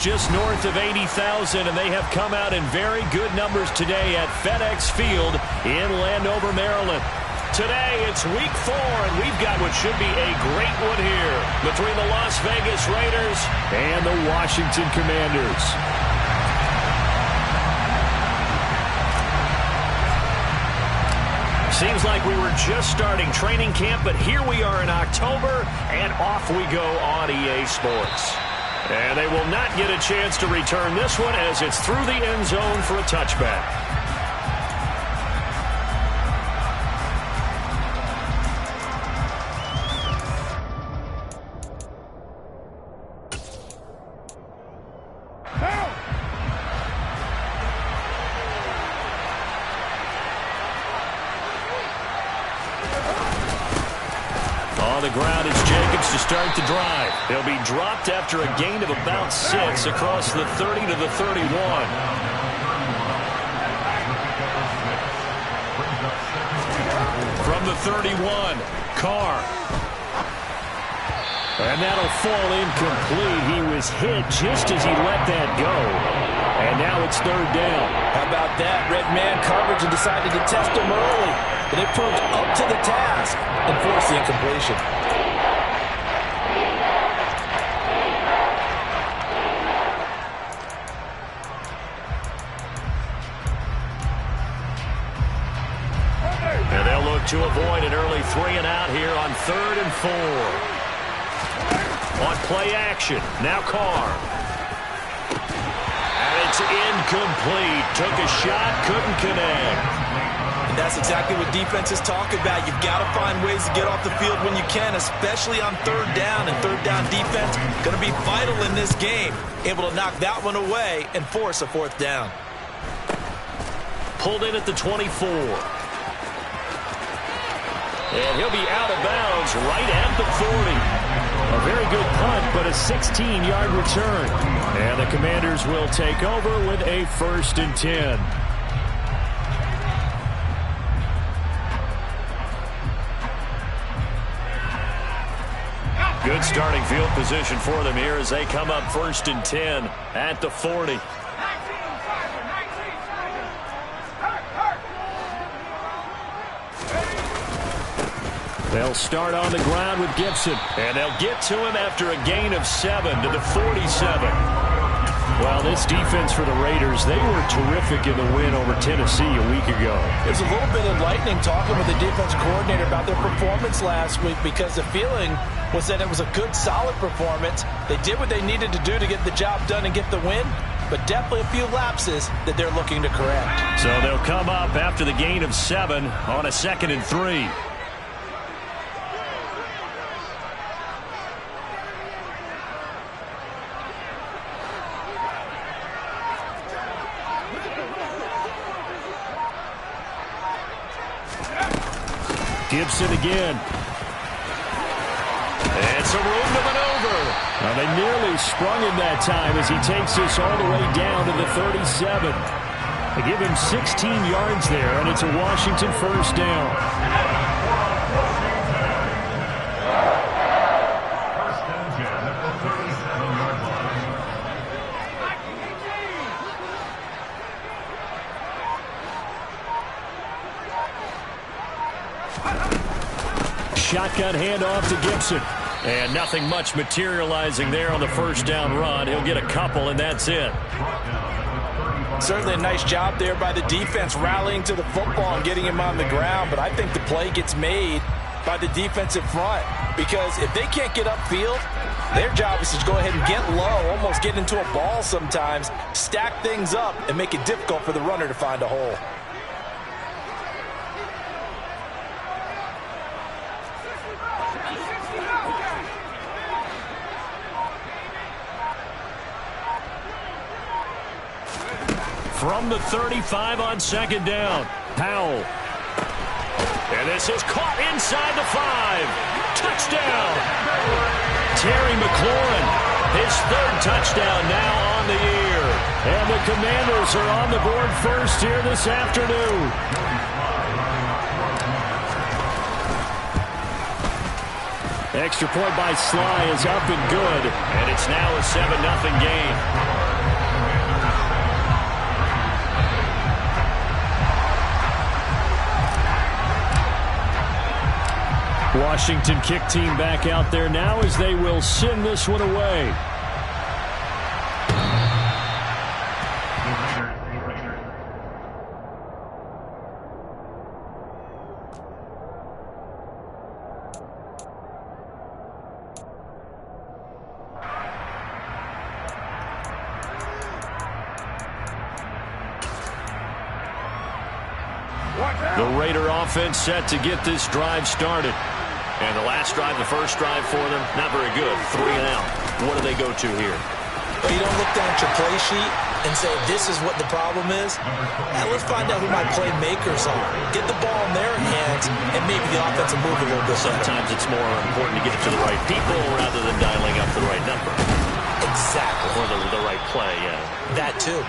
Just north of 80,000, and they have come out in very good numbers today at FedEx Field in Landover, Maryland. Today, it's week 4, and we've got what should be a great one here between the Las Vegas Raiders and the Washington Commanders. Seems like we were just starting training camp, but here we are in October, and off we go on EA Sports. And they will not get a chance to return this one as it's through the end zone for a touchback. On the ground is Jacobs to start the drive. He'll be dropped after a gain of about 6 across the 30 to the 31. From the 31, Carr. And that'll fall incomplete. He was hit just as he let that go. And now it's 3rd down. How about that? Red man coverage and decided to test him early. But it proved up to the task and forced the incompletion. And they'll look to avoid an early 3 and out here on 3rd and 4. On play action, now Carr. And it's incomplete. Took a shot, couldn't connect. And that's exactly what defenses talk about. You've got to find ways to get off the field when you can, especially on 3rd down. And 3rd down defense going to be vital in this game. Able to knock that one away and force a 4th down. Pulled in at the 24. And he'll be out of bounds right at the 40. A very good punt, but a 16-yard return. And the Commanders will take over with a 1st and 10. Good starting field position for them here as they come up 1st and 10 at the 40. They'll start on the ground with Gibson, and they'll get to him after a gain of 7 to the 47. Well, this defense for the Raiders, they were terrific in the win over Tennessee a week ago. It was a little bit enlightening talking with the defense coordinator about their performance last week because the feeling was that it was a good, solid performance. They did what they needed to do to get the job done and get the win, but definitely a few lapses that they're looking to correct. So they'll come up after the gain of 7 on a 2nd and 3. Gibson again. And some room to maneuver. Now they nearly sprung him that time as he takes this all the way down to the 37. They give him 16 yards there, and it's a Washington 1st down. Shotgun handoff to Gibson. And nothing much materializing there on the 1st down run. He'll get a couple, and that's it. Certainly a nice job there by the defense rallying to the football and getting him on the ground. But I think the play gets made by the defensive front because if they can't get upfield, their job is to go ahead and get low, almost get into a ball sometimes, stack things up, and make it difficult for the runner to find a hole. From the 35 on 2nd down, Powell. And this is caught inside the 5. Touchdown. Terry McLaurin, his 3rd touchdown now on the year. And the Commanders are on the board first here this afternoon. Extra point by Sly is up and good. And it's now a 7-0 game. Washington kick team back out there now as they will send this one away. The Raider offense set to get this drive started. And the last drive, the first drive for them, not very good. 3 and out. What do they go to here? Well, you don't look down at your play sheet and say, this is what the problem is. Now let's find out who my playmakers are. Get the ball in their hands, and maybe the offense will move a little bit better. Sometimes it's more important to get it to the right people rather than dialing up the right number. Exactly. Or the right play, yeah. That too.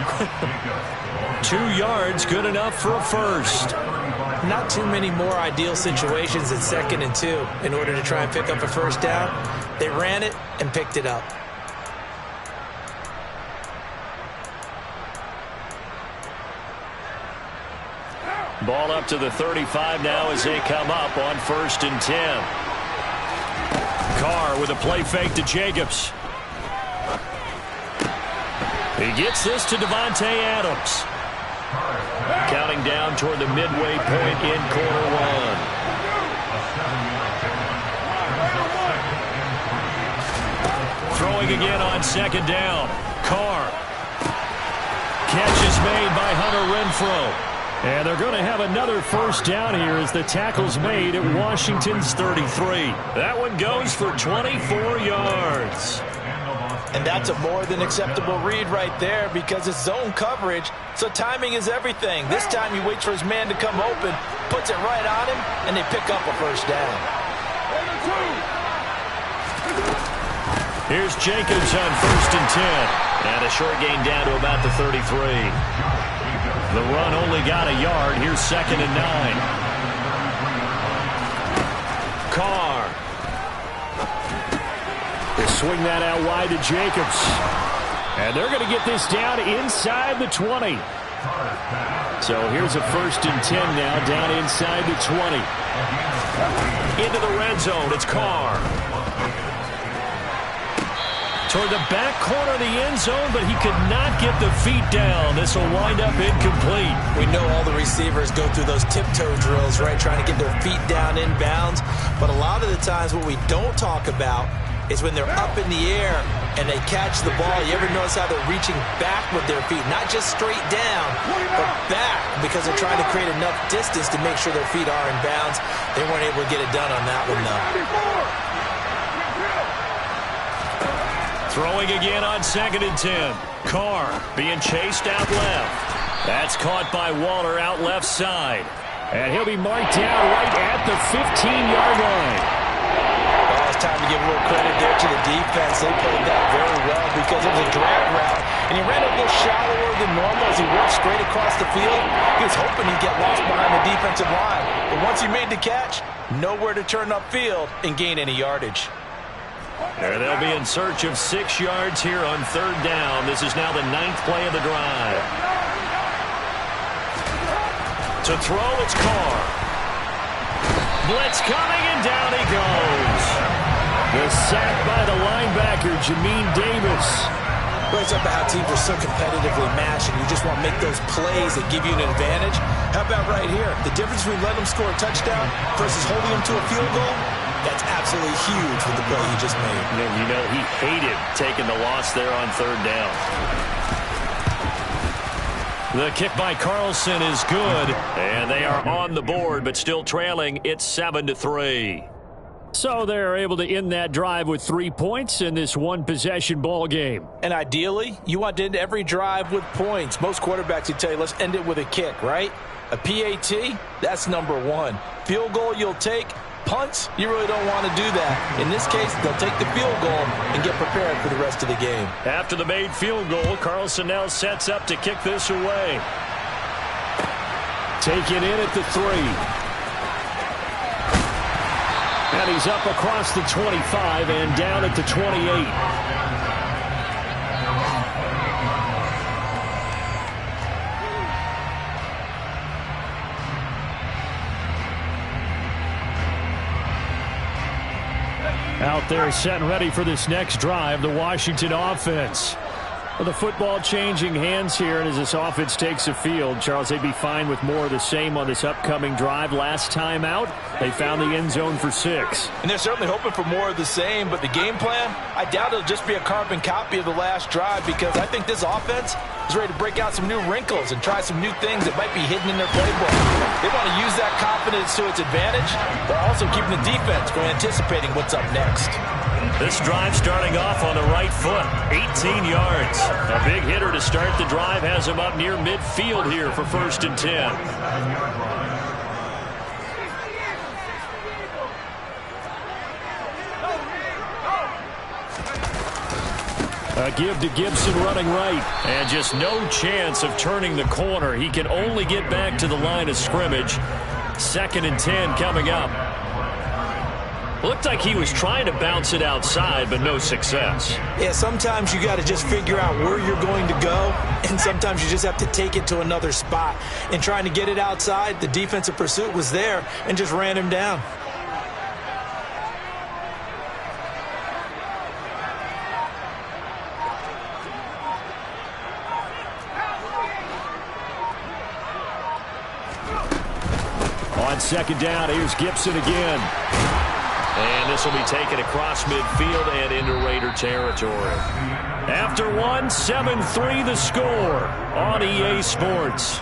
2 yards, good enough for a first. Not too many more ideal situations than 2nd and 2 in order to try and pick up a first down. They ran it and picked it up. Ball up to the 35 now as they come up on 1st and 10. Carr with a play fake to Jacobs. He gets this to Devontae Adams. Counting down toward the midway point in quarter 1. Throwing again on 2nd down. Carr. Catch is made by Hunter Renfrow. And they're going to have another first down here as the tackle's made at Washington's 33. That one goes for 24 yards. And that's a more than acceptable read right there because it's zone coverage, so timing is everything. This time he waits for his man to come open, puts it right on him, and they pick up a first down. Here's Jacobs on 1st and 10. And a short gain down to about the 33. The run only got a yard. Here's 2nd and 9. Carr. They swing that out wide to Jacobs. And they're going to get this down inside the 20. So here's a 1st and 10 now down inside the 20. Into the red zone. It's Carr. Toward the back corner of the end zone, but he could not get the feet down. This will wind up incomplete. We know all the receivers go through those tiptoe drills, right, trying to get their feet down inbounds. But a lot of the times what we don't talk about is when they're up in the air and they catch the ball. You ever notice how they're reaching back with their feet? Not just straight down, but back because they're trying to create enough distance to make sure their feet are in bounds. They weren't able to get it done on that one, though. Throwing again on 2nd and 10. Carr being chased out left. That's caught by Waller out left side. And he'll be marked down right at the 15-yard line. Well, it's time to give a little credit there to the defense. They played that very well because it was a drag route. And he ran a little shallower than normal as he worked straight across the field. He was hoping he'd get lost behind the defensive line. But once he made the catch, nowhere to turn upfield and gain any yardage. There they'll be in search of 6 yards here on 3rd down. This is now the 9th play of the drive. To throw, it's Carr. Blitz coming, and down he goes. The sack by the linebacker, Jamin Davis. Well, it's about how teams are so competitively matched, and you just want to make those plays that give you an advantage. How about right here? The difference between letting them score a touchdown versus holding them to a field goal? That's absolutely huge with the play he just made. And you know, he hated taking the loss there on 3rd down. The kick by Carlson is good, and they are on the board, but still trailing. It's 7-3. So they're able to end that drive with 3 points in this one-possession ball game. And ideally, you want to end every drive with points. Most quarterbacks would tell you, let's end it with a kick, right? A PAT, that's number 1. Field goal you'll take. Punts, you really don't want to do that. In this case, they'll take the field goal and get prepared for the rest of the game. After the made field goal, Carlson now sets up to kick this away. Taken in at the 3. And he's up across the 25 and down at the 28. Out there set and ready for this next drive, the Washington offense. Well, the football changing hands here, and as this offense takes the field, Charles, they'd be fine with more of the same on this upcoming drive. Last time out, they found the end zone for 6. And they're certainly hoping for more of the same, but the game plan, I doubt it'll just be a carbon copy of the last drive, because I think this offense is ready to break out some new wrinkles and try some new things that might be hidden in their playbook. They want to use that confidence to its advantage, while also keeping the defense from anticipating what's up next. This drive starting off on the right foot, 18 yards. A big hitter to start the drive has him up near midfield here for 1st and 10. A give to Gibson running right. And just no chance of turning the corner. He can only get back to the line of scrimmage. 2nd and 10 coming up. Looked like he was trying to bounce it outside, but no success. Yeah, sometimes you got to just figure out where you're going to go, and sometimes you just have to take it to another spot. And trying to get it outside, the defensive pursuit was there and just ran him down. On 2nd down, here's Gibson again. And this will be taken across midfield and into Raider territory. After 1, 7-3 the score on EA Sports.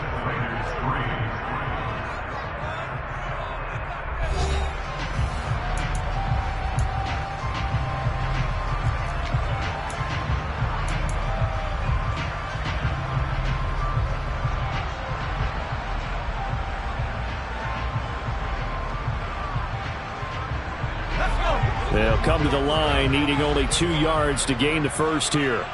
They'll come to the line, needing only 2 yards to gain the first here.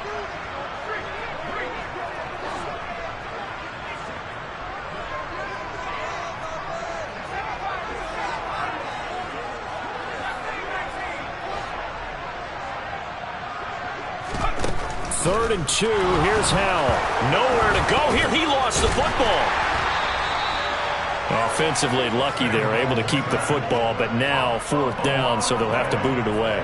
Third and 2, here's Howell. Nowhere to go here, he lost the football. Offensively lucky they're able to keep the football, but now 4th down, so they'll have to boot it away.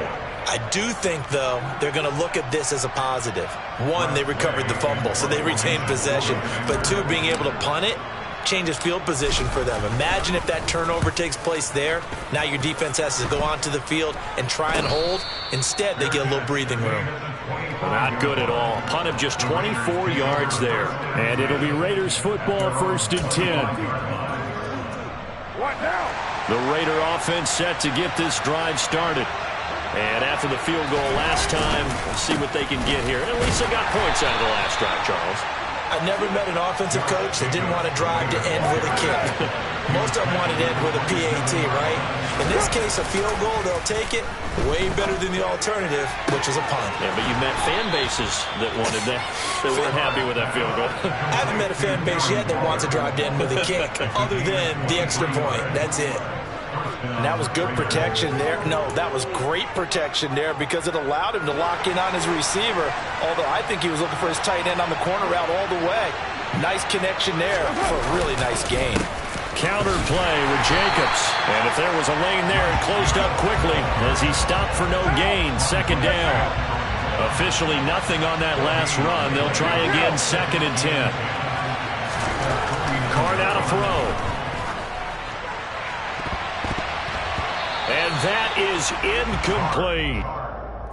I do think, though, they're going to look at this as a positive. 1, they recovered the fumble, so they retained possession. But 2, being able to punt it changes field position for them. Imagine if that turnover takes place there. Now your defense has to go onto the field and try and hold. Instead, they get a little breathing room. Not good at all. Punt of just 24 yards there. And it'll be Raiders football, 1st and 10. The Raider offense set to get this drive started. And after the field goal last time, we'll see what they can get here. And at least they got points out of the last drive, Charles. I've never met an offensive coach that didn't want to drive to end with a kick. Most of them wanted to end with a PAT, right? In this case, a field goal, they'll take it. Way better than the alternative, which is a punt. Yeah, but you met fan bases that wanted that, that weren't happy with that field goal. I haven't met a fan base yet that wants to drive to end with a kick, other than the extra point. That's it. And that was good protection there. No, that was great protection there because it allowed him to lock in on his receiver, although I think he was looking for his tight end on the corner route all the way. Nice connection there for a really nice gain. Counter play with Jacobs. And if there was a lane there, it closed up quickly as he stopped for no gain. 2nd down. Officially nothing on that last run. They'll try again, 2nd and 10. Card out a throw. And that is incomplete.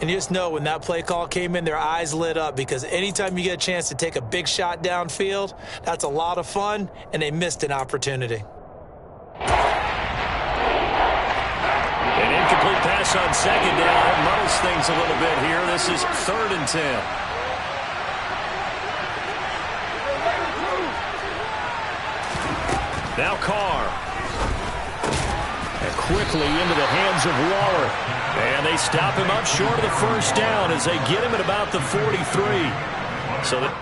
And you just know when that play call came in, their eyes lit up because anytime you get a chance to take a big shot downfield, that's a lot of fun, and they missed an opportunity. An incomplete pass on 2nd down. That muddles things a little bit here. This is 3rd and 10. Now Carr. And quickly into the hands of Waller. And they stop him up short of the 1st down as they get him at about the 43. So that...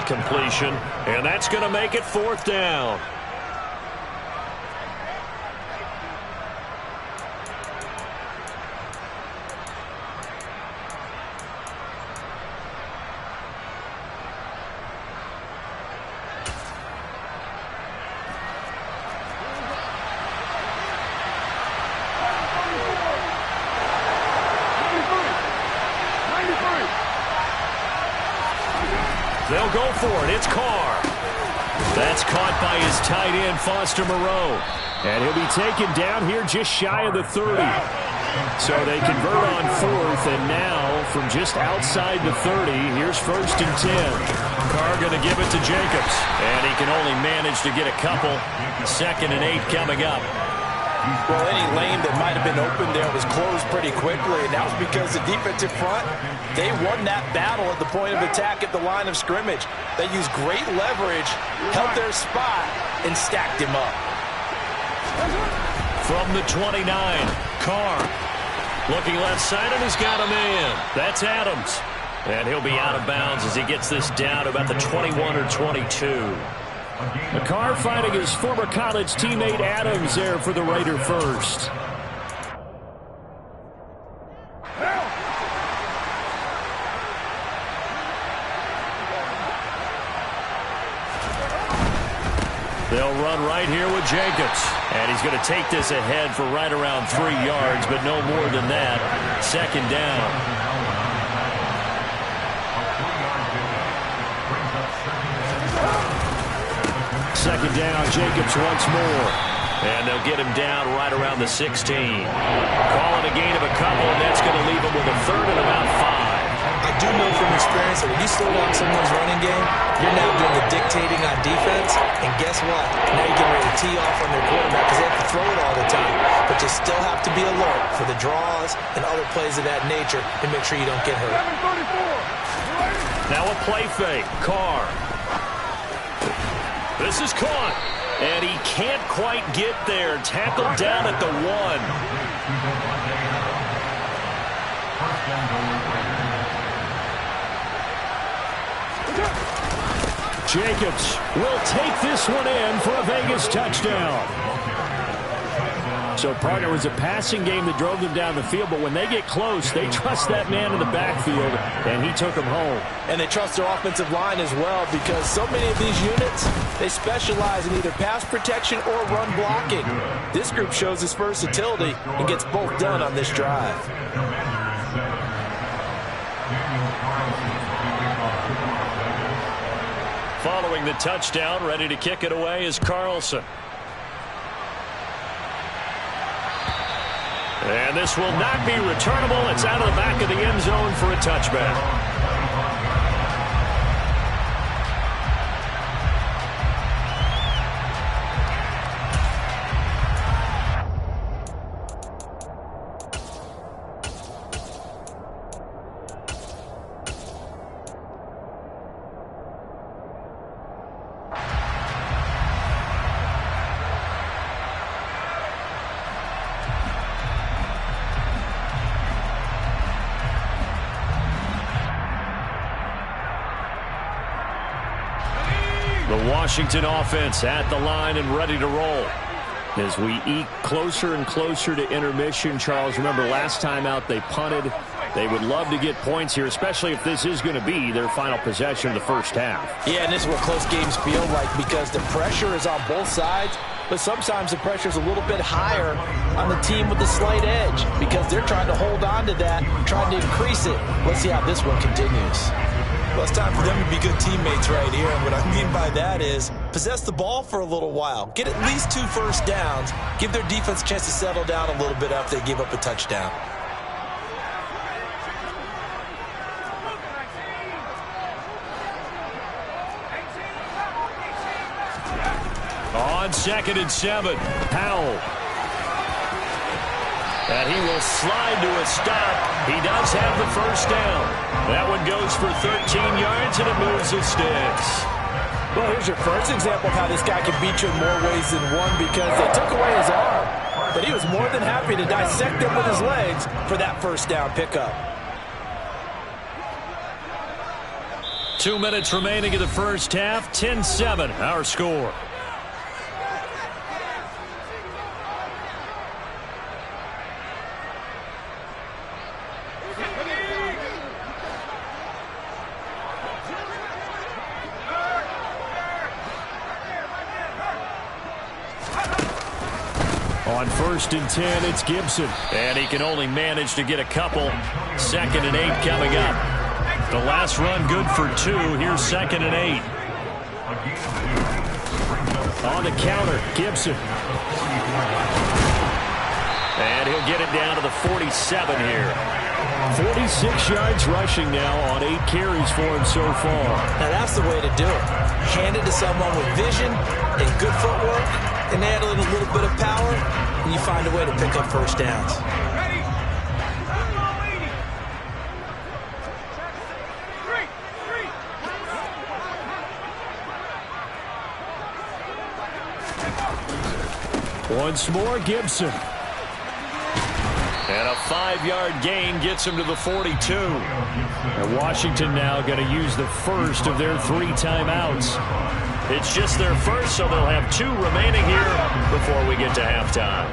that completion, and that's going to make it 4th down. They'll go for it. It's Carr. That's caught by his tight end, Foster Moreau. And he'll be taken down here just shy of the 30. So they convert on 4th, and now from just outside the 30, here's 1st and 10. Carr going to give it to Jacobs. And he can only manage to get a couple. 2nd and 8 coming up. Well, any lane that might have been open there was closed pretty quickly, and that was because the defensive front, they won that battle at the point of attack at the line of scrimmage. They used great leverage, held their spot, and stacked him up. From the 29, Carr looking left side, and he's got a man. That's Adams. And he'll be out of bounds as he gets this down about the 21 or 22. Carr fighting his former college teammate Adams there for the Raider first. They'll run right here with Jacobs. And he's going to take this ahead for right around 3 yards, but no more than that. 2nd down. 2nd down, Jacobs once more. And they'll get him down right around the 16. Calling a gain of a couple, and that's going to leave him with a 3rd and about 5. I do know from experience that when you slow down someone's running game, you're now doing the dictating on defense. And guess what? Now you're getting ready to tee off on their quarterback because they have to throw it all the time. But you still have to be alert for the draws and other plays of that nature and make sure you don't get hurt. Now a play fake. Carr. This is caught, and he can't quite get there. Tackled down at the 1. Jacobs will take this one in for a Vegas touchdown. So, partner, it was a passing game that drove them down the field, but when they get close, they trust that man in the backfield, and he took them home. And they trust their offensive line as well because so many of these units, they specialize in either pass protection or run blocking. This group shows its versatility and gets both done on this drive. Following the touchdown, ready to kick it away is Carlson. And this will not be returnable. It's out of the back of the end zone for a touchback. The Washington offense at the line and ready to roll. As we eke closer and closer to intermission, Charles, remember last time out they punted. They would love to get points here, especially if this is going to be their final possession of the first half. Yeah, and this is what close games feel like because the pressure is on both sides, but sometimes the pressure is a little bit higher on the team with the slight edge because they're trying to hold on to that, trying to increase it. Let's see how this one continues. Well, it's time for them to be good teammates right here. And what I mean by that is possess the ball for a little while. Get at least 2 first downs. Give their defense a chance to settle down a little bit after they give up a touchdown. On 2nd and 7, Powell. And he will slide to a stop. He does have the first down. That one goes for 13 yards, and it moves the sticks. Well, here's your first example of how this guy can beat you in more ways than one because they took away his arm. But he was more than happy to dissect them with his legs for that first down pickup. 2 minutes remaining in the first half. 10-7, our score. On 1st and 10, it's Gibson. And he can only manage to get a couple. 2nd and 8 coming up. The last run good for 2. Here's 2nd and 8. On the counter, Gibson. And he'll get it down to the 47 here. 46 yards rushing now on 8 carries for him so far. Now that's the way to do it. Hand it to someone with vision and good footwork, and add a little bit of power, and you find a way to pick up first downs. Once more, Gibson. And a 5-yard gain gets him to the 42. And Washington now going to use the first of their 3 timeouts. It's just their first, so they'll have 2 remaining here before we get to halftime.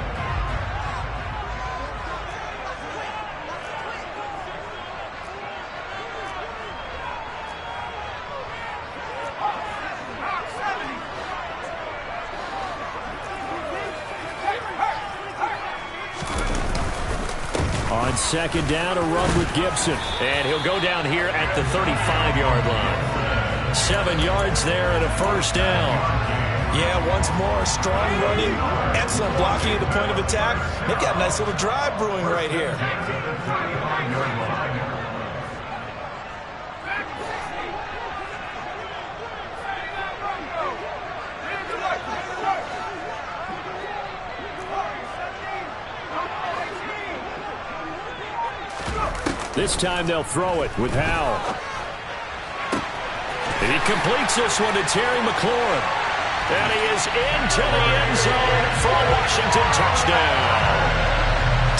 On 2nd down, a run with Gibson. And he'll go down here at the 35-yard line. 7 yards there and a first down. Yeah, once more, strong running, excellent blocking at the point of attack. They've got a nice little drive brewing right here. This time they'll throw it with Howell. And he completes this one to Terry McLaurin. And he is into the end zone for a Washington touchdown.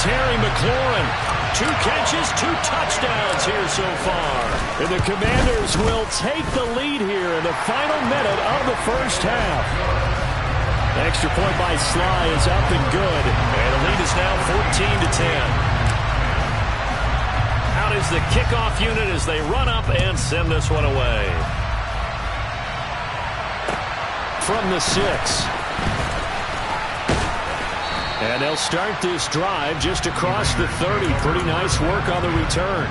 Terry McLaurin, 2 catches, 2 touchdowns here so far. And the Commanders will take the lead here in the final minute of the first half. Extra point by Sly is up and good. And the lead is now 14-10. Out is the kickoff unit as they run up and send this one away. From the 6. And they'll start this drive just across the 30. Pretty nice work on the return.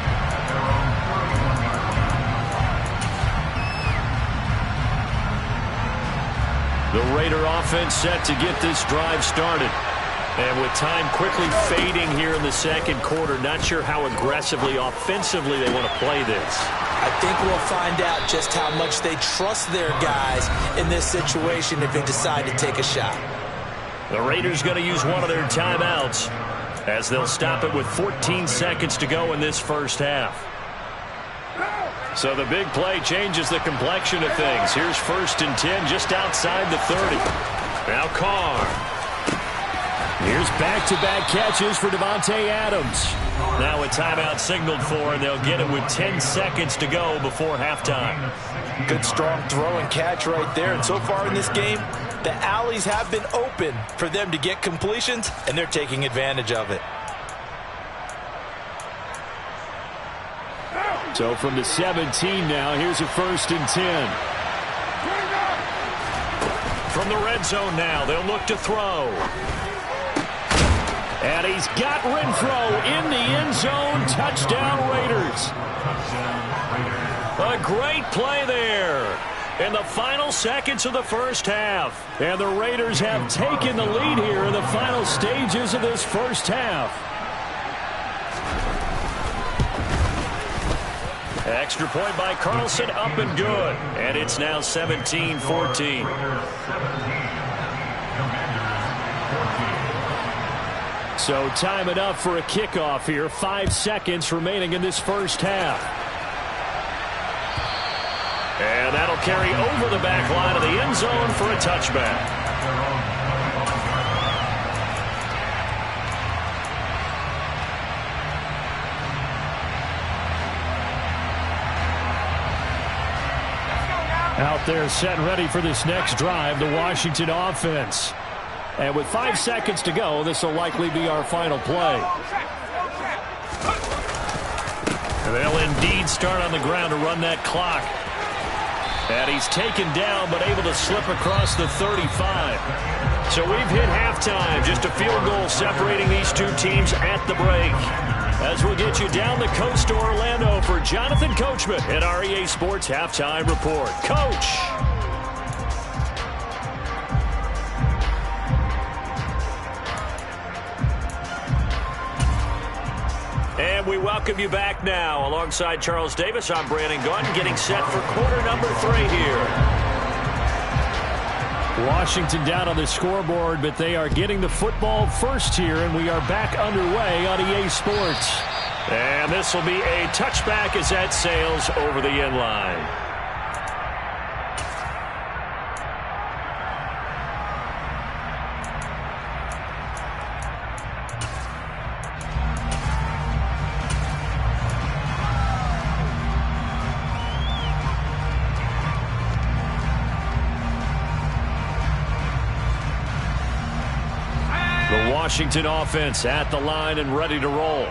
The Raider offense set to get this drive started. And with time quickly fading here in the second quarter, not sure how aggressively, offensively they want to play this. I think we'll find out just how much they trust their guys in this situation if they decide to take a shot. The Raiders going to use one of their timeouts as they'll stop it with 14 seconds to go in this first half. So the big play changes the complexion of things. Here's 1st and 10 just outside the 30. Now Carr. Here's back-to-back catches for Devontae Adams. Now a timeout signaled for, and they'll get it with 10 seconds to go before halftime. Good strong throw and catch right there. And so far in this game, the alleys have been open for them to get completions, and they're taking advantage of it. So from the 17 now, here's a 1st and 10. From the red zone now, they'll look to throw. And he's got Renfro in the end zone. Touchdown, Raiders. A great play there in the final seconds of the first half. And the Raiders have taken the lead here in the final stages of this first half. Extra point by Carlson, up and good. And it's now 17-14. So time enough for a kickoff here. 5 seconds remaining in this first half. And that'll carry over the back line of the end zone for a touchback. Out there set and ready for this next drive, the Washington offense. And with 5 seconds to go, this will likely be our final play. They'll indeed start on the ground to run that clock. And he's taken down, but able to slip across the 35. So we've hit halftime. Just a field goal separating these two teams at the break. As we'll get you down the coast to Orlando for Jonathan Coachman at our EA Sports Halftime Report. Coach! And we welcome you back now. Alongside Charles Davis, I'm Brandon Gunn, getting set for quarter number 3 here. Washington down on the scoreboard, but they are getting the football first here, and we are back underway on EA Sports. And this will be a touchback as that sails over the end line. Washington offense at the line and ready to roll.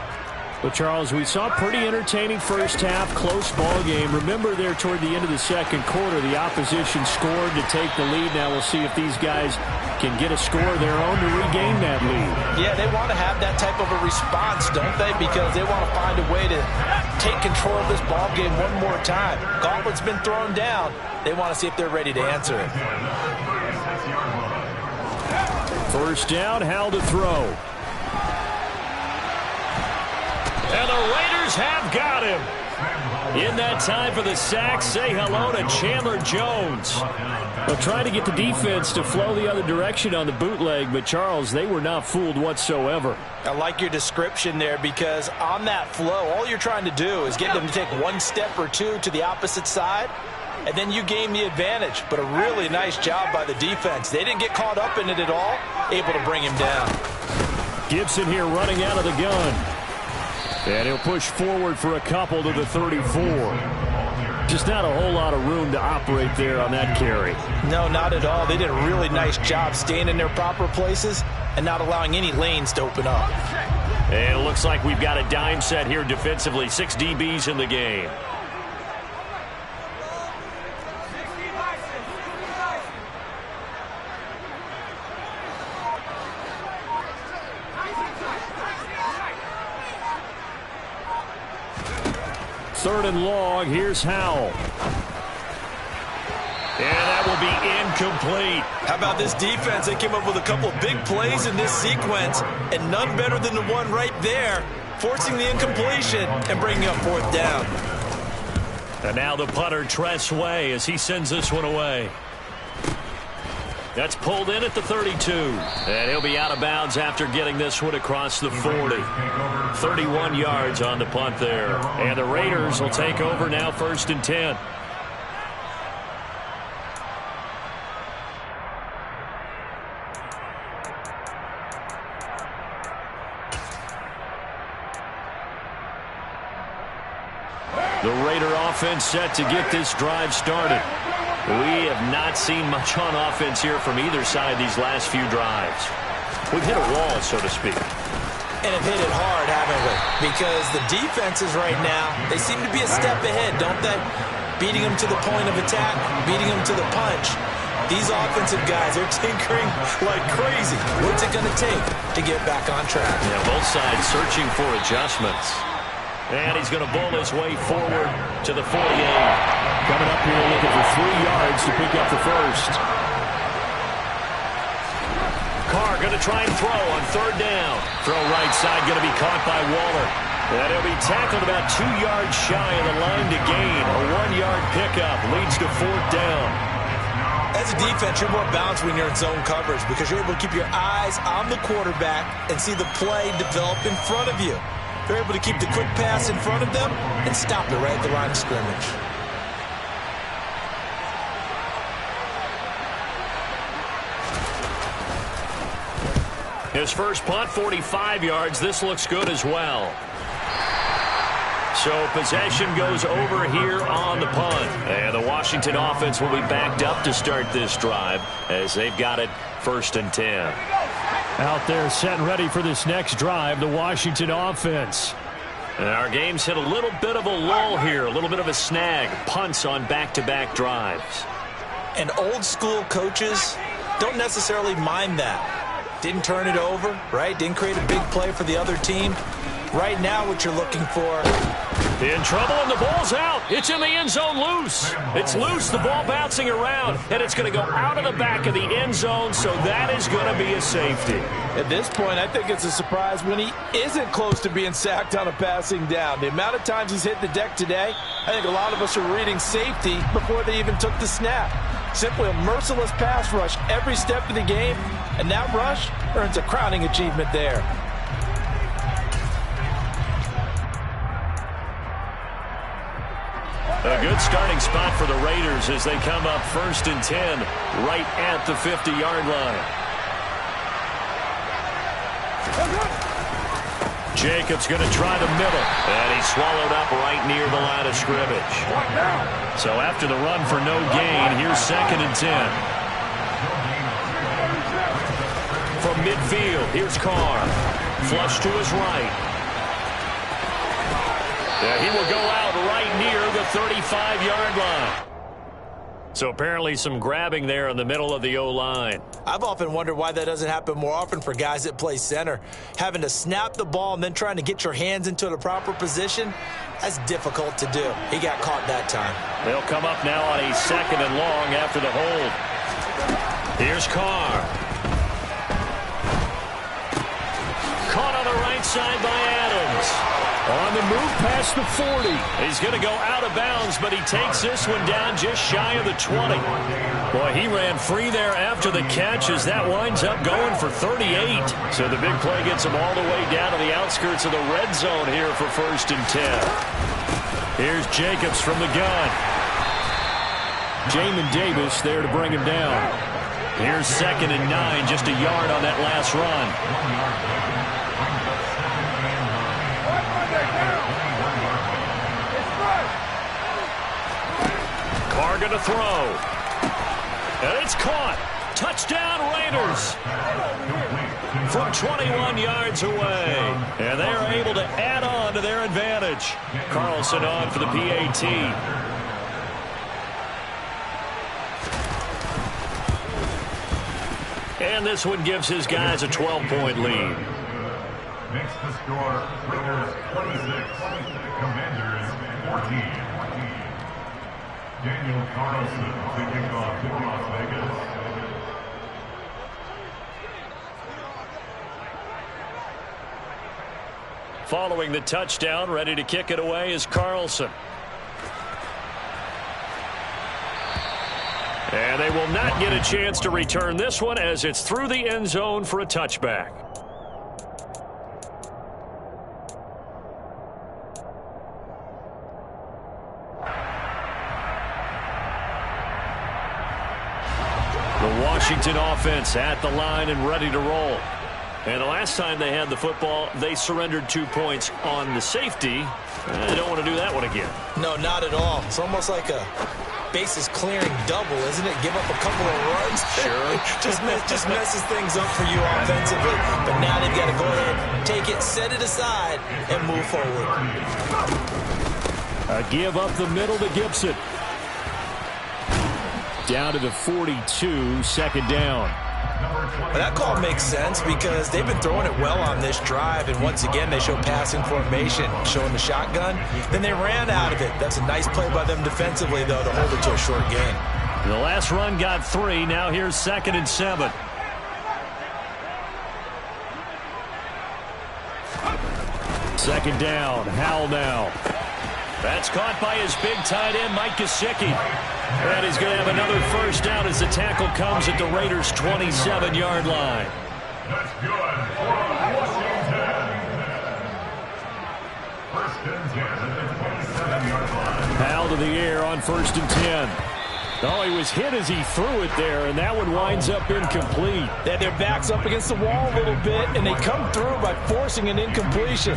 But, Charles, we saw a pretty entertaining first half, close ball game. Remember there toward the end of the second quarter, the opposition scored to take the lead. Now we'll see if these guys can get a score of their own to regain that lead. Yeah, they want to have that type of a response, don't they? Because they want to find a way to take control of this ball game one more time. Gauntlet's been thrown down. They want to see if they're ready to answer it. First down, Hal to throw. And the Raiders have got him. In that time for the sack, say hello to Chandler Jones. They'll try to get the defense to flow the other direction on the bootleg, but, Charles, they were not fooled whatsoever. I like your description there because on that flow, all you're trying to do is get them to take one step or two to the opposite side, and then you gain the advantage. But a really nice job by the defense. They didn't get caught up in it at all, able to bring him down. Gibson here running out of the gun. And he'll push forward for a couple to the 34. Just not a whole lot of room to operate there on that carry. No, not at all. They did a really nice job staying in their proper places and not allowing any lanes to open up. And it looks like we've got a dime set here defensively. 6 DBs in the game. Third and long, here's Howell. And that will be incomplete. How about this defense? They came up with a couple of big plays in this sequence, and none better than the one right there, forcing the incompletion and bringing up fourth down. And now the punter, Tress Way, as he sends this one away. That's pulled in at the 32. And he'll be out of bounds after getting this one across the 40. 31 yards on the punt there. And the Raiders will take over now, 1st and 10. The Raider offense set to get this drive started. We have not seen much on offense here from either side these last few drives. We've hit a wall, so to speak. And have hit it hard, haven't we? Because the defenses right now, they seem to be a step ahead, don't they? Beating them to the point of attack, beating them to the punch. These offensive guys are tinkering like crazy. What's it going to take to get back on track? Yeah, both sides searching for adjustments. And he's going to bowl his way forward to the 48. Coming up here looking for 3 yards to pick up the first. Carr going to try and throw on 3rd down. Throw right side going to be caught by Waller. And he'll be tackled about 2 yards shy of the line to gain. A 1-yard pickup leads to 4th down. As a defense, you're more balanced when you're in zone coverage because you're able to keep your eyes on the quarterback and see the play develop in front of you. They're able to keep the quick pass in front of them and stop it right at the line of scrimmage. His first punt, 45 yards. This looks good as well. So possession goes over here on the punt. And the Washington offense will be backed up to start this drive as they've got it 1st and 10. Out there set and ready for this next drive, the Washington offense. And our game's hit a little bit of a lull here, a little bit of a snag. Punts on back-to-back drives. And old school coaches don't necessarily mind that. Didn't turn it over, right? Didn't create a big play for the other team. Right now what you're looking for. In trouble, and the ball's out. It's in the end zone loose. It's loose, the ball bouncing around, and it's going to go out of the back of the end zone, so that is going to be a safety. At this point, I think it's a surprise when he isn't close to being sacked on a passing down. The amount of times he's hit the deck today, I think a lot of us are reading safety before they even took the snap. Simply a merciless pass rush every step of the game, and that rush earns a crowning achievement there. A good starting spot for the Raiders as they come up 1st and 10 right at the 50-yard line. Jacobs going to try the middle, and he's swallowed up right near the line of scrimmage. So after the run for no gain, here's 2nd and 10. From midfield, here's Carr. Flush to his right. Yeah, he will go out right near the 35-yard line. So apparently some grabbing there in the middle of the O-line. I've often wondered why that doesn't happen more often for guys that play center. Having to snap the ball and then trying to get your hands into the proper position, that's difficult to do. He got caught that time. They'll come up now on a 2nd and long after the hold. Here's Carr. Caught on the right side by Adams. On the move past the 40. He's going to go out of bounds, but he takes this one down just shy of the 20. Boy, he ran free there after the catch as that winds up going for 38. So the big play gets him all the way down to the outskirts of the red zone here for 1st and 10. Here's Jacobs from the gun. Jamin Davis there to bring him down. Here's 2nd and 9, just a yard on that last run. Carr going to throw. And it's caught. Touchdown Raiders. From 21 yards away. And they're able to add on to their advantage. Carlson on for the PAT. And this one gives his guys a 12-point lead. Makes the score Raiders 26, Commanders 14. Daniel Carlson to kick off to Las Vegas. Following the touchdown, ready to kick it away is Carlson. And they will not get a chance to return this one as it's through the end zone for a touchback. The Washington offense at the line and ready to roll. And the last time they had the football, they surrendered 2 points on the safety. They don't want to do that one again. No, not at all. It's almost like a bases clearing double, isn't it? Give up a couple of runs. Sure. just messes things up for you offensively. But now they've got to go ahead, take it, set it aside, and move forward. A give up the middle to Gibson. Down to the 42, 2nd down. That call makes sense because they've been throwing it well on this drive, and once again they show passing formation, showing the shotgun. Then they ran out of it. That's a nice play by them defensively, though, to hold it to a short gain. The last run got 3. Now here's 2nd and 7. Second down. Howell now. That's caught by his big tight end, Mike Gesicki. And he's going to have another first down as the tackle comes at the Raiders' 27-yard line. That's good for Washington. 1st and 10 at the 27-yard line. Howell to the air on 1st and 10. Oh, he was hit as he threw it there, and that one winds up incomplete. They had their backs up against the wall a little bit, and they come through by forcing an incompletion.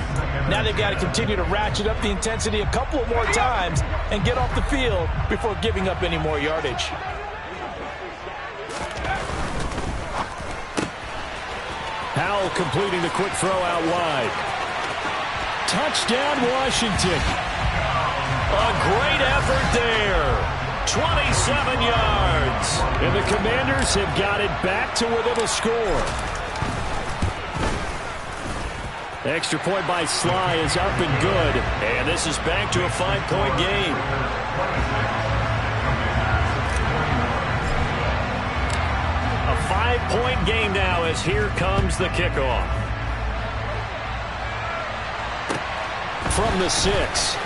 Now they've got to continue to ratchet up the intensity a couple of more times and get off the field before giving up any more yardage. Howell completing the quick throw out wide. Touchdown, Washington. A great effort there. 27 yards. And the Commanders have got it back to within a score. Extra point by Sly is up and good. And this is back to a 5-point game. A 5-point game now as here comes the kickoff. From the 6.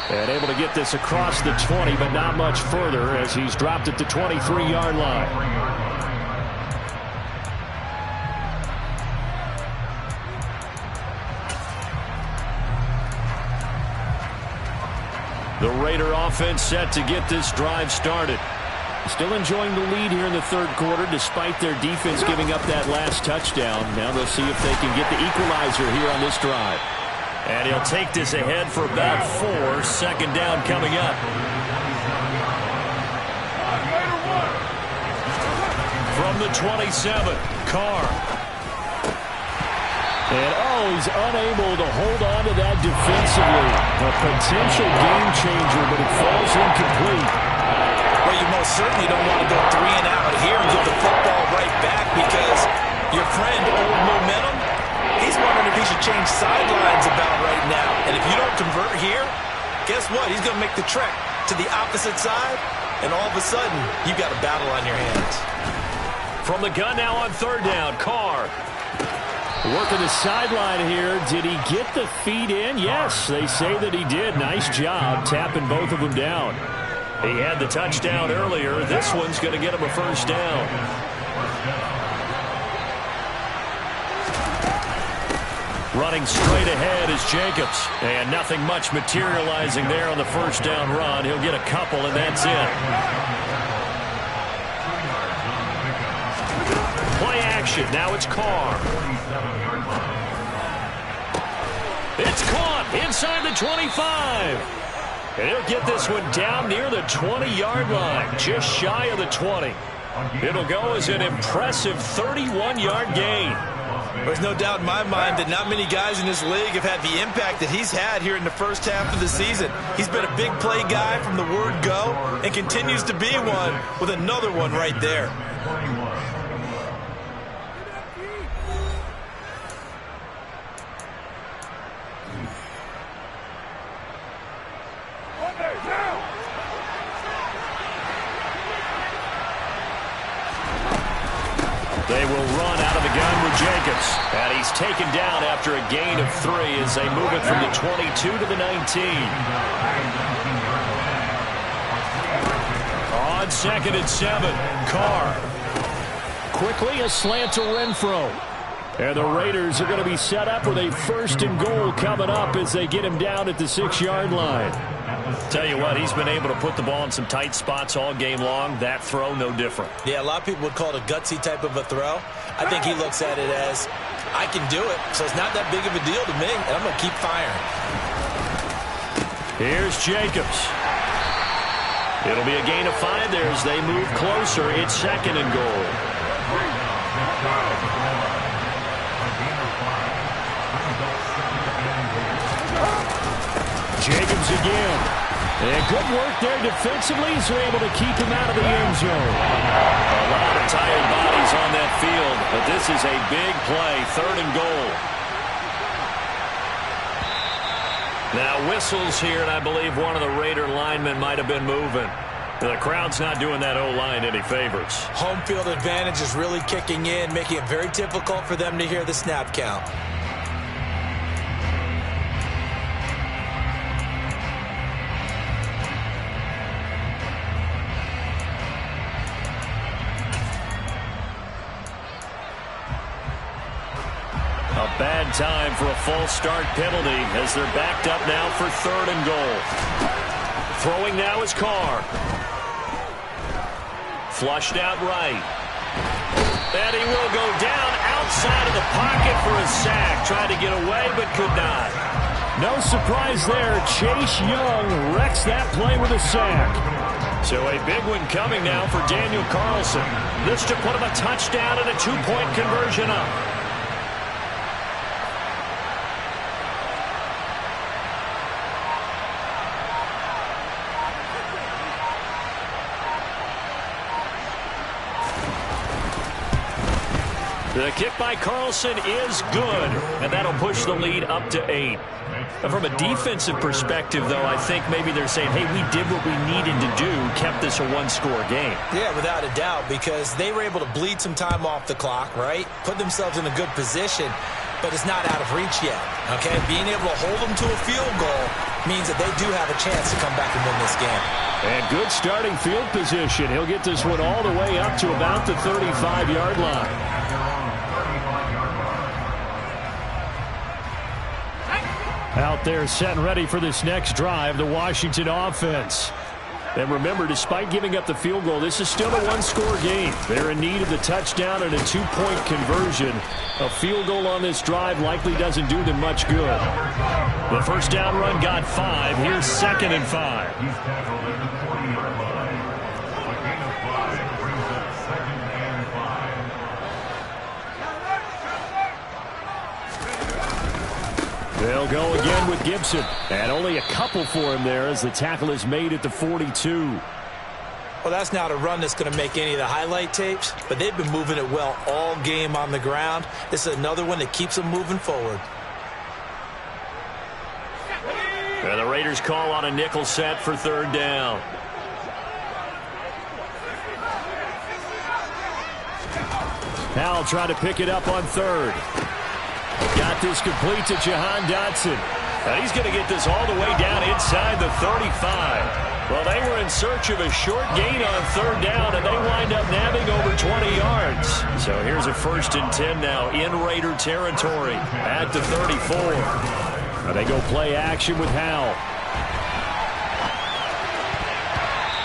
And able to get this across the 20, but not much further as he's dropped at the 23-yard line. The Raider offense set to get this drive started. Still enjoying the lead here in the third quarter despite their defense giving up that last touchdown. Now they'll see if they can get the equalizer here on this drive. And he'll take this ahead for about 4. Second down coming up. From the 27, Carr. And he's unable to hold on to that defensively. A potential game changer, but it falls incomplete. Well, you most certainly don't want to go 3 and out here and get the football right back because your friend, Old Momentum, he's wondering if he should change sidelines about right now. And if you don't convert here, guess what? He's going to make the trek to the opposite side, and all of a sudden, you've got a battle on your hands. From the gun now on third down, Carr. Working the sideline here. Did he get the feet in? Yes, they say that he did. Nice job tapping both of them down. He had the touchdown earlier. This one's going to get him a first down. Running straight ahead is Jacobs. And nothing much materializing there on the first down run. He'll get a couple, and that's it. Play action. Now it's Carr. It's caught inside the 25. And he'll get this one down near the 20-yard line, just shy of the 20. It'll go as an impressive 31-yard gain. There's no doubt in my mind that not many guys in this league have had the impact that he's had here in the first half of the season. He's been a big play guy from the word go and continues to be one with another one right there. They will run out of the gun with Jacobs. And he's taken down after a gain of 3 as they move it from the 22 to the 19. On 2nd and 7, Carr. Quickly a slant to Renfro. And the Raiders are going to be set up with a 1st and goal coming up as they get him down at the 6-yard line. Tell you what, he's been able to put the ball in some tight spots all game long. That throw, no different. Yeah, a lot of people would call it a gutsy type of a throw. I think he looks at it as, I can do it, so it's not that big of a deal to me, and I'm going to keep firing. Here's Jacobs. It'll be a gain of 5 there as they move closer. It's 2nd and goal. Jacobs again. And good work there defensively, so able to keep him out of the end zone. A lot of tired bodies on that field, but this is a big play, 3rd and goal. Now whistles here, and I believe one of the Raider linemen might have been moving. The crowd's not doing that O-line any favors. Home field advantage is really kicking in, making it very difficult for them to hear the snap count. A bad time for a false start penalty as they're backed up now for 3rd and goal. Throwing now is Carr. Flushed out right. And he will go down outside of the pocket for a sack. Tried to get away, but could not. No surprise there. Chase Young wrecks that play with a sack. So a big one coming now for Daniel Carlson. This to put him a touchdown and a 2-point conversion up. The kick by Carlson is good, and that'll push the lead up to 8. And from a defensive perspective, though, I think maybe they're saying, hey, we did what we needed to do, kept this a one-score game. Yeah, without a doubt, because they were able to bleed some time off the clock, right? Put themselves in a good position, but it's not out of reach yet, okay? Being able to hold them to a field goal means that they do have a chance to come back and win this game. And good starting field position. He'll get this one all the way up to about the 35-yard line. Out there set and ready for this next drive, the Washington offense. And remember, despite giving up the field goal, this is still a one-score game. They're in need of the touchdown and a 2-point conversion. A field goal on this drive likely doesn't do them much good. The first down run got 5. Here's 2nd and 5. He's tackled at the 40-yard line. A gain of 5 brings up 2nd and 5. They'll go again with Gibson. And only a couple for him there as the tackle is made at the 42. Well, that's not a run that's going to make any of the highlight tapes, but they've been moving it well all game on the ground. This is another one that keeps them moving forward. And the Raiders call on a nickel set for 3rd down. Now try to pick it up on 3rd. Got this complete to Jahan Dotson. And he's going to get this all the way down inside the 35. Well, they were in search of a short gain on 3rd down, and they wind up nabbing over 20 yards. So here's a 1st and 10 now in Raider territory at the 34. And they go play action with Howell.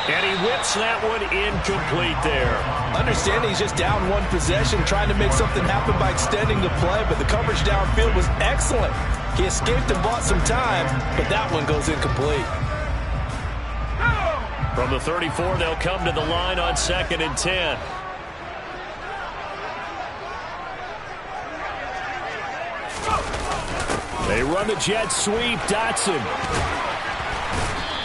And he whips that one incomplete there. Understanding he's just down one possession, trying to make something happen by extending the play, but the coverage downfield was excellent. He escaped and bought some time, but that one goes incomplete. From the 34, they'll come to the line on 2nd and 10. They run the jet sweep. Dotson.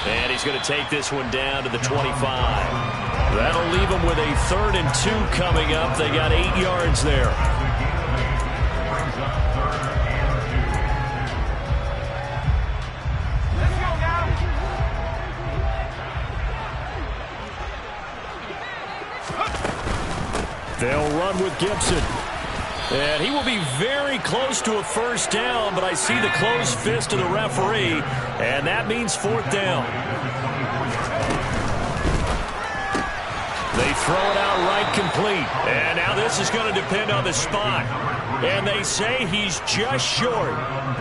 And he's going to take this one down to the 25. That'll leave them with a 3rd and 2 coming up. They got 8 yards there. They'll run with Gibson. And he will be very close to a 1st down, but I see the closed fist of the referee, and that means 4th down. They throw it out right complete. And now this is going to depend on the spot. And they say he's just short.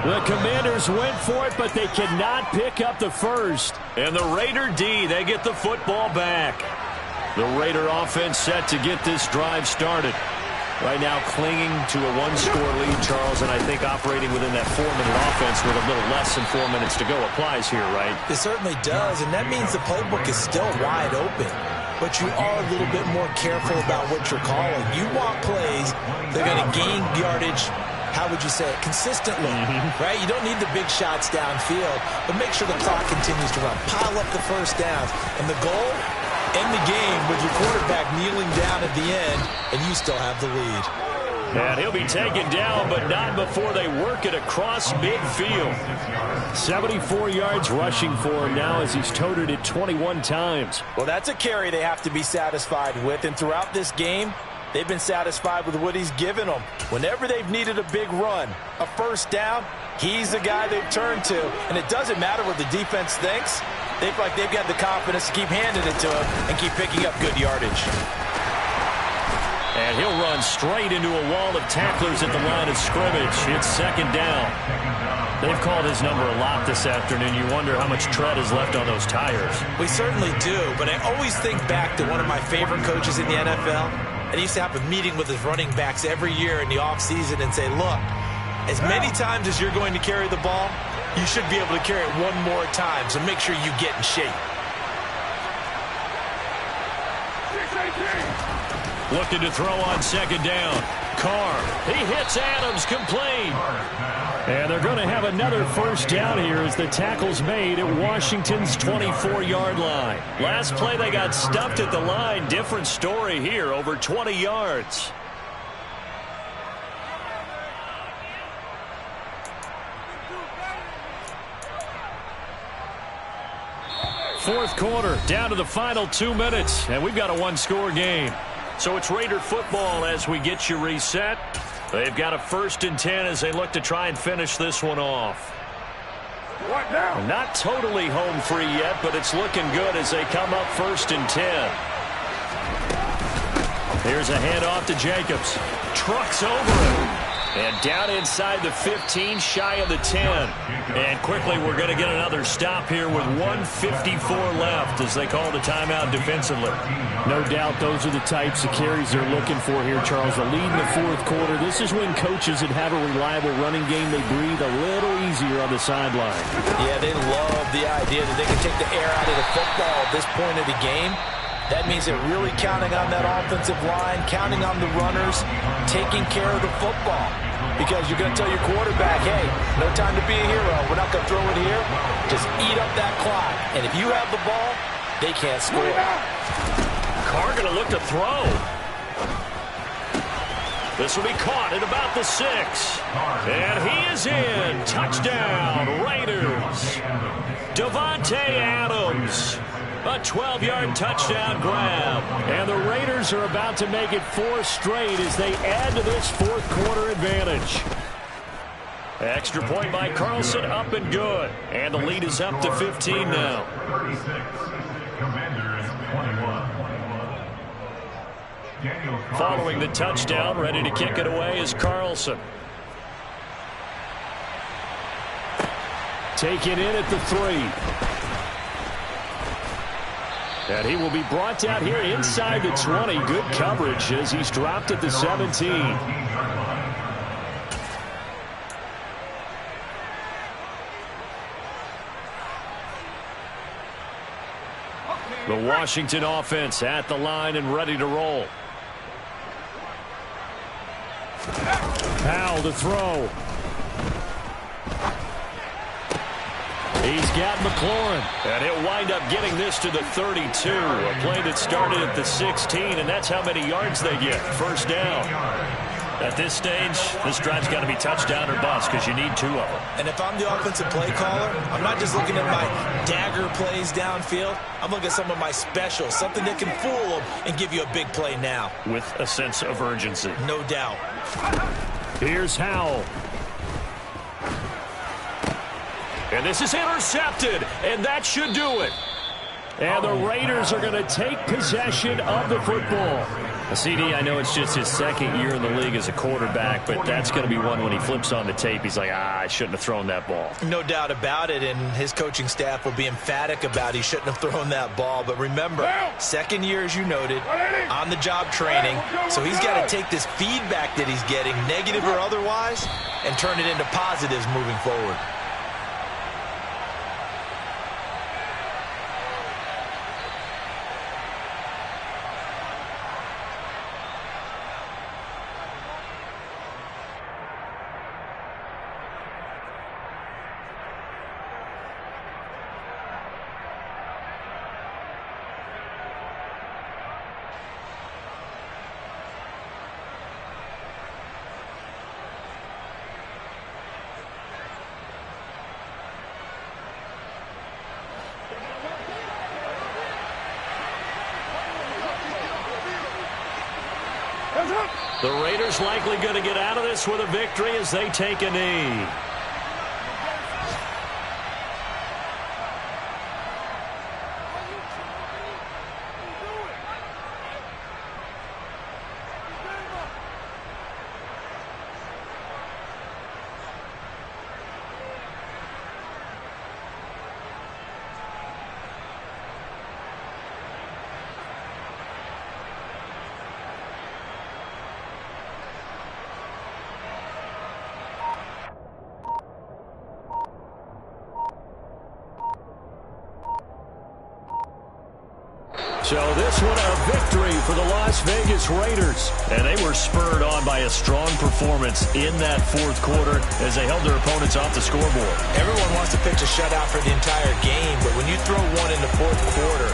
The Commanders went for it, but they cannot pick up the 1st. And the Raider D, they get the football back. The Raider offense set to get this drive started. Right now clinging to a 1-score lead, Charles, and I think operating within that 4-minute offense with a little less than 4 minutes to go applies here, right? It certainly does, and that means the playbook is still wide open. But you are a little bit more careful about what you're calling. You want plays that are going to gain yardage, how would you say it, consistently, right? You don't need the big shots downfield, but make sure the clock continues to run. Pile up the 1st downs. And the goal, end the game with your quarterback kneeling down at the end, and you still have the lead. And he'll be taken down, but not before they work it across midfield. 74 yards rushing for him now as he's toted it 21 times. Well, that's a carry they have to be satisfied with, and throughout this game, they've been satisfied with what he's given them. Whenever they've needed a big run, a 1st down, he's the guy they've turned to. And it doesn't matter what the defense thinks. They feel like they've got the confidence to keep handing it to him and keep picking up good yardage. And he'll run straight into a wall of tacklers at the line of scrimmage. It's second down. They've called his number a lot this afternoon. You wonder how much tread is left on those tires. We certainly do, but I always think back to one of my favorite coaches in the NFL. And he used to have a meeting with his running backs every year in the offseason and say, look, as many times as you're going to carry the ball, you should be able to carry it one more time, so make sure you get in shape. Looking to throw on second down. Carr, he hits Adams, complete. And they're going to have another first down here as the tackle's made at Washington's 24-yard line. Last play they got stuffed at the line. Different story here, over 20 yards. Fourth quarter, down to the final 2 minutes, and we've got a one-score game. So it's Raider football as we get you reset. They've got a 1st and 10 as they look to try and finish this one off. Not totally home free yet, but it's looking good as they come up 1st and 10. Here's a handoff to Jacobs. Trucks over him. And down inside the 15, shy of the 10. And quickly we're going to get another stop here with 1:54 left as they call the timeout defensively. No doubt those are the types of carries they're looking for here, Charles. A lead in the fourth quarter. This is when coaches that have a reliable running game, they breathe a little easier on the sideline. Yeah, they love the idea that they can take the air out of the football at this point of the game. That means they're really counting on that offensive line, counting on the runners, taking care of the football. Because you're going to tell your quarterback, hey, no time to be a hero. We're not going to throw it here. Just eat up that clock. And if you have the ball, they can't score. Carr going to look to throw. This will be caught at about the 6. And he is in. Touchdown, Raiders. Davante Adams. A 12-yard touchdown grab. And the Raiders are about to make it 4 straight as they add to this fourth quarter advantage. Extra point by Carlson, up and good. And the lead is up to 15 now. 36. Commanders 21. Following the touchdown, ready to kick it away is Carlson. Taken in at the 3. And he will be brought down here inside the 20. Good coverage as he's dropped at the 17. The Washington offense at the line and ready to roll. Powell to throw. He's got McLaurin, and he'll wind up getting this to the 32. A play that started at the 16, and that's how many yards they get. First down. At this stage, this drive's got to be touchdown or bust because you need 2 of them. And if I'm the offensive play caller, I'm not just looking at my dagger plays downfield. I'm looking at some of my specials, something that can fool them and give you a big play now. With a sense of urgency. No doubt. Here's Howell. And this is intercepted, and that should do it. And the Raiders are going to take possession of the football. CD, I know it's just his second year in the league as a quarterback, but that's going to be one when he flips on the tape. He's like, I shouldn't have thrown that ball. No doubt about it, and his coaching staff will be emphatic about he shouldn't have thrown that ball. But remember, second year, as you noted, on-the-job training. So he's got to take this feedback that he's getting, negative or otherwise, and turn it into positives moving forward. The Raiders likely going to get out of this with a victory as they take a knee. So this one a victory for the Las Vegas Raiders. And they were spurred on by a strong performance in that fourth quarter as they held their opponents off the scoreboard. Everyone wants to pitch a shutout for the entire game, but when you throw one in the fourth quarter,